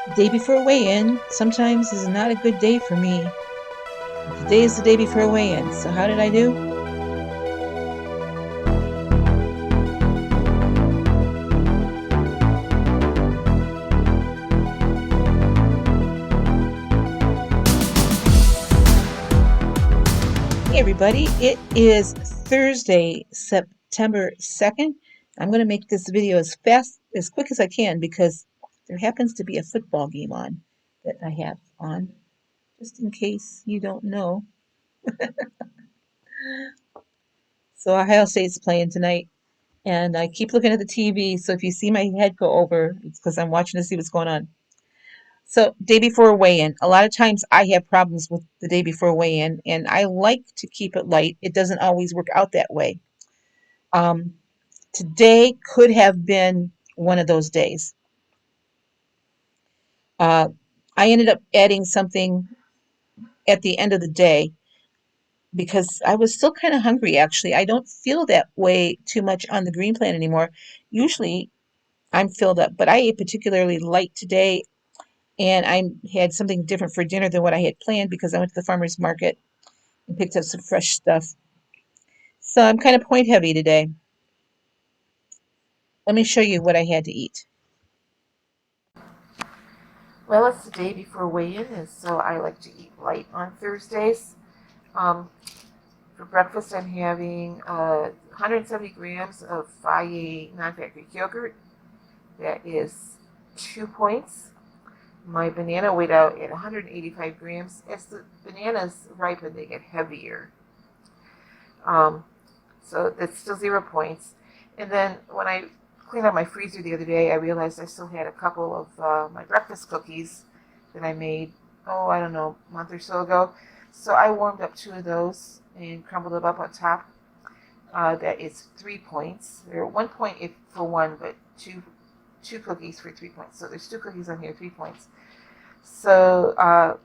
The day before weigh-in sometimes is not a good day for me. Today is the day before weigh-in, so how did I do? Hey everybody, it is Thursday, September 2nd. I'm going to make this video as quick as I can because there happens to be a football game on that I have on, just in case you don't know. So Ohio State's playing tonight, and I keep looking at the TV, so if you see my head go over, it's because I'm watching to see what's going on. So, day before weigh-in. A lot of times I have problems with the day before weigh-in, and I like to keep it light. It doesn't always work out that way. Um, Today could have been one of those days. Uh, I ended up adding something at the end of the day because I was still kind of hungry, actually. I don't feel that way too much on the green plan anymore. Usually I'm filled up, but I ate particularly light today, and I had something different for dinner than what I had planned because I went to the farmer's market and picked up some fresh stuff. So I'm kind of point heavy today. Let me show you what I had to eat. Well, it's the day before weigh-in, and so I like to eat light on Thursdays. Um, for breakfast, I'm having 170 grams of WIA non-fat Greek yogurt. That is 2 points. My banana weighed out at 185 grams. As the bananas ripen, they get heavier. So that's still 0 points. And then when I cleaned out my freezer the other day, I realized I still had a couple of my breakfast cookies that I made, I don't know, a month or so ago. So I warmed up 2 of those and crumbled them up on top. That is 3 points. They're 1 point for one, but two cookies for 3 points. So there's 2 cookies on here, 3 points. So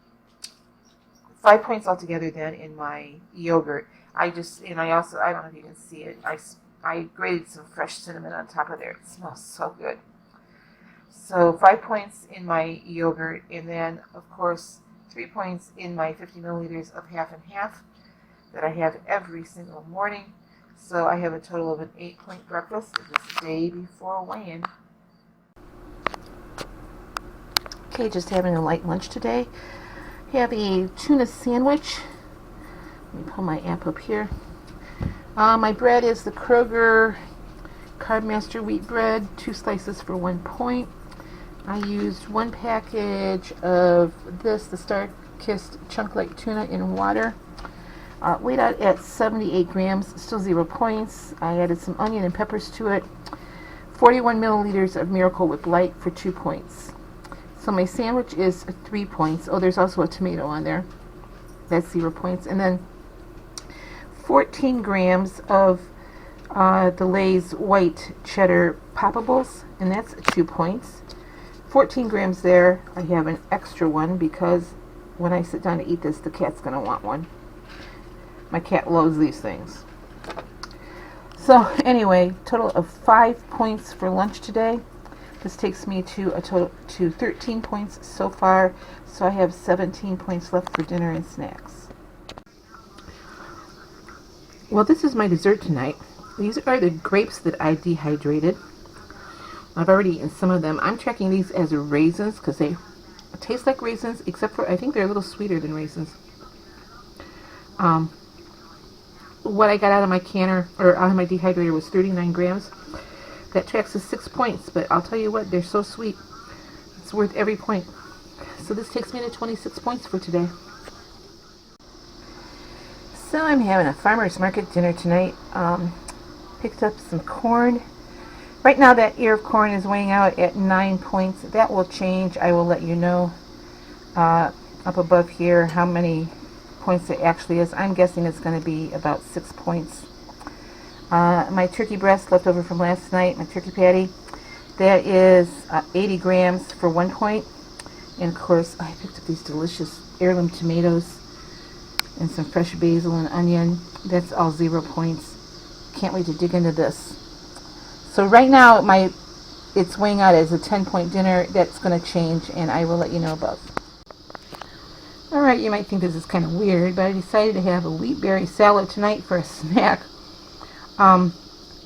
5 points altogether then in my yogurt. I don't know if you can see it, I grated some fresh cinnamon on top of there. It smells so good. So 5 points in my yogurt, and then of course 3 points in my 50 milliliters of half and half that I have every single morning. So I have a total of an 8-point breakfast this day before weigh-in. Okay, just having a light lunch today. Have a tuna sandwich. Let me pull my app up here. My bread is the Kroger Carbmaster wheat bread, 2 slices for 1 point. I used 1 package of the Star-Kissed Chunk Light Tuna in water. Weighed out at 78 grams, still 0 points. I added some onion and peppers to it. 41 milliliters of Miracle Whip Light for 2 points. So my sandwich is 3 points. Oh, there's also a tomato on there. That's 0 points. And then 14 grams of the Lay's white cheddar poppables, and that's 2 points. 14 grams there. I have an extra one because when I sit down to eat this, the cat's going to want one. My cat loves these things. So anyway, total of 5 points for lunch today. This takes me to a total to 13 points so far. So I have 17 points left for dinner and snacks. Well, this is my dessert tonight. These are the grapes that I dehydrated. I've already eaten some of them. I'm tracking these as raisins because they taste like raisins, except for I think they're a little sweeter than raisins. What I got out of my canner, or out of my dehydrator, was 39 grams. That tracks as 6 points, but I'll tell you what, they're so sweet. It's worth every point. So this takes me to 26 points for today. So I'm having a farmer's market dinner tonight. Picked up some corn. Right now that ear of corn is weighing out at 9 points. That will change. I will let you know up above here how many points it actually is. I'm guessing it's going to be about 6 points. My turkey breast left over from last night, my turkey patty, that is 80 grams for 1 point. And of course, I picked up these delicious heirloom tomatoes and some fresh basil and onion. That's all 0 points. Can't wait to dig into this. So right now, it's weighing out as a 10-point dinner. That's going to change, and I will let you know about. All right, you might think this is kind of weird, but I decided to have a wheat berry salad tonight for a snack. Um,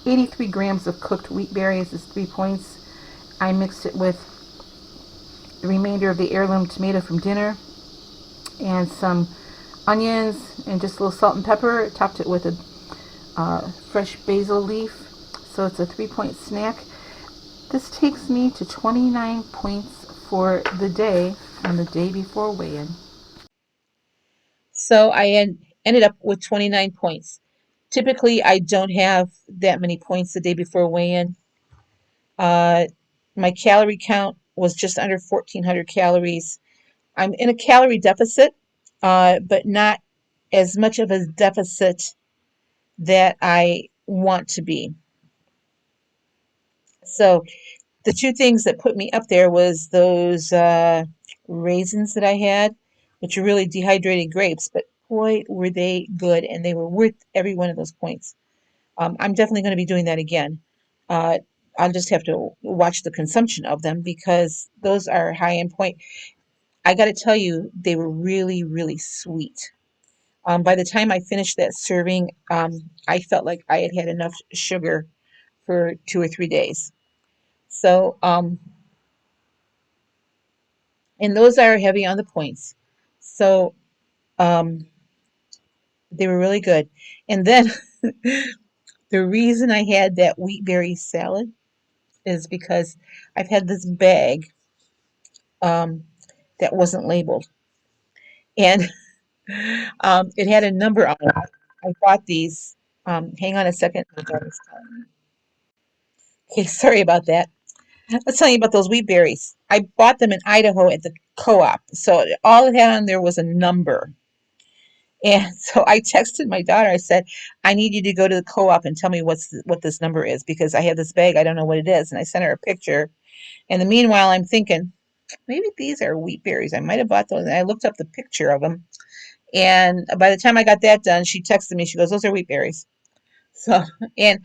83 grams of cooked wheat berries is 3 points. I mixed it with the remainder of the heirloom tomato from dinner and some onions and just a little salt and pepper. Topped it with a fresh basil leaf. So it's a 3-point snack. This takes me to 29 points for the day on the day before weigh-in. So ended up with 29 points. Typically, I don't have that many points the day before weigh-in. Uh, my calorie count was just under 1,400 calories. I'm in a calorie deficit, but not as much of a deficit that I want to be. So the two things that put me up there was those raisins that I had, which are really dehydrated grapes, but boy, were they good, and they were worth every one of those points. I'm definitely going to be doing that again. Uh, I'll just have to watch the consumption of them because those are high in point. I got to tell you, they were really, really sweet. By the time I finished that serving, I felt like I had had enough sugar for 2 or 3 days. So, and those are heavy on the points. So, um, they were really good. And then the reason I had that wheat berry salad is because I've had this bag um, that wasn't labeled, and it had a number on it. I bought these. Hang on a second. Okay, sorry about that. Let's tell you about those wheat berries. I bought them in Idaho at the co-op. So all it had on there was a number. And so I texted my daughter. I said, I need you to go to the co-op and tell me what this number is because I have this bag. I don't know what it is. And I sent her a picture. And the meanwhile, I'm thinking, maybe these are wheat berries. I might have bought those. And I looked up the picture of them. And by the time I got that done, she texted me. She goes, those are wheat berries. So, and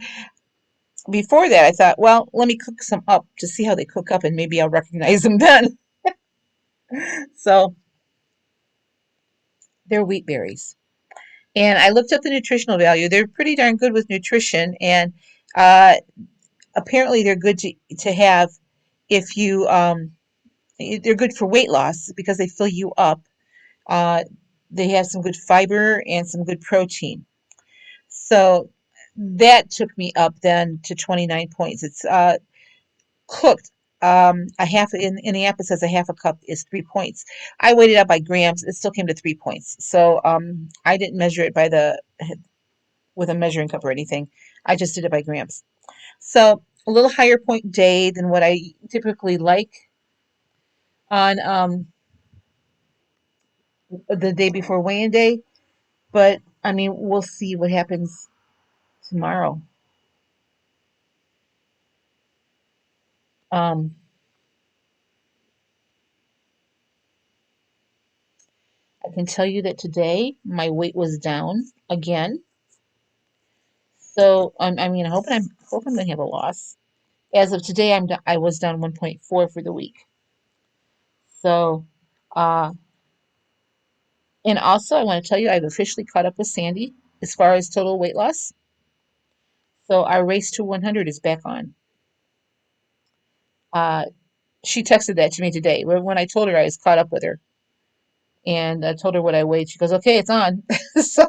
before that, I thought, well, let me cook some up to see how they cook up and maybe I'll recognize them then. So they're wheat berries. And I looked up the nutritional value. They're pretty darn good with nutrition. And uh, apparently they're good to have if you, they're good for weight loss because they fill you up. Uh, they have some good fiber and some good protein. So that took me up then to 29 points. It's cooked. A half in the app it says a half a cup is 3 points. I weighed it out by grams. It still came to 3 points. So I didn't measure it by the with a measuring cup or anything. I just did it by grams. So a little higher point day than what I typically like on the day before weigh-in day. But I mean, we'll see what happens tomorrow. Um, I can tell you that today my weight was down again. So I mean, hope I'm going to have a loss. As of today, I was down 1.4 for the week. So, uh, and also I want to tell you I've officially caught up with Sandy as far as total weight loss. So our race to 100 is back on. Uh, she texted that to me today when I told her I was caught up with her, and I told her what I weighed. She goes, "Okay, it's on." So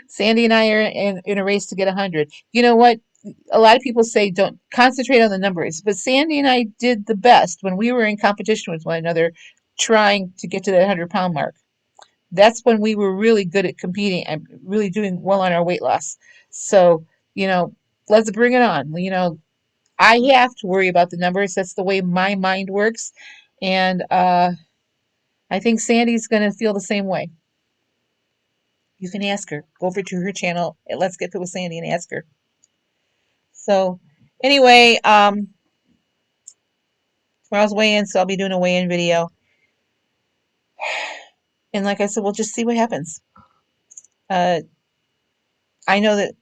Sandy and I are in a race to get 100. You know what? A lot of people say don't concentrate on the numbers, but Sandy and I did the best when we were in competition with one another, trying to get to that 100-pound mark. That's when we were really good at competing and really doing well on our weight loss. So, you know, let's bring it on. I have to worry about the numbers. That's the way my mind works. And I think Sandy's going to feel the same way. You can ask her. Go over to her channel at Let's Get Fit with Sandy and ask her. So, anyway, tomorrow's weigh-in, so I'll be doing a weigh-in video. And like I said, we'll just see what happens. Uh, I know that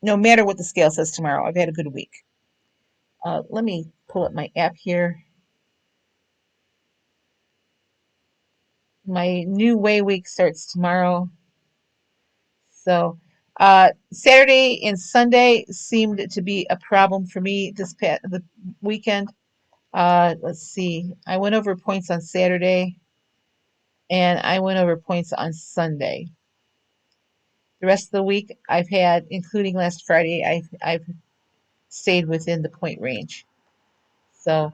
no matter what the scale says tomorrow, I've had a good week. Let me pull up my app here. My new weigh week starts tomorrow. So Saturday and Sunday seemed to be a problem for me the weekend. Let's see. I went over points on Saturday and I went over points on Sunday. The rest of the week I've had, including last Friday, I've stayed within the point range. So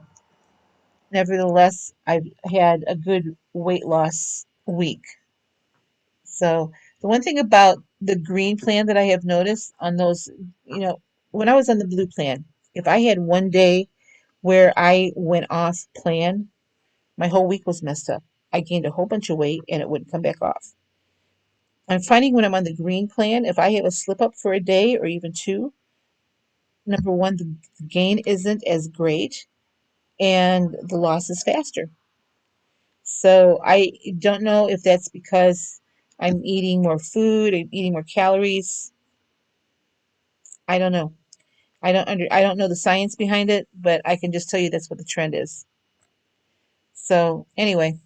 nevertheless, I've had a good weight loss week. So the one thing about the green plan that I have noticed on those, when I was on the blue plan, if I had one day where I went off plan, my whole week was messed up. I gained a whole bunch of weight and it wouldn't come back off. I'm finding when I'm on the green plan, if I have a slip up for a day or even two, number one, the gain isn't as great and the loss is faster. So I don't know if that's because I'm eating more food, I'm eating more calories. I don't know. I don't know the science behind it, but I can just tell you that's what the trend is. So anyway,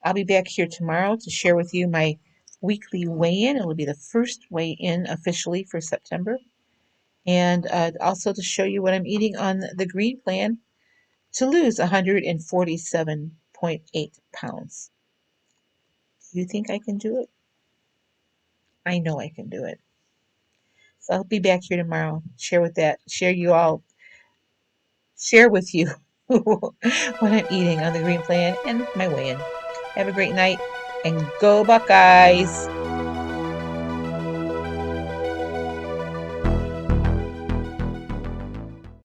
I'll be back here tomorrow to share with you my weekly weigh-in. It will be the first weigh-in officially for September, and also to show you what I'm eating on the green plan to lose 147.8 pounds. Do you think I can do it? I know I can do it. So I'll be back here tomorrow. Share with you what I'm eating on the green plan and my weigh-in. Have a great night and go Buckeyes!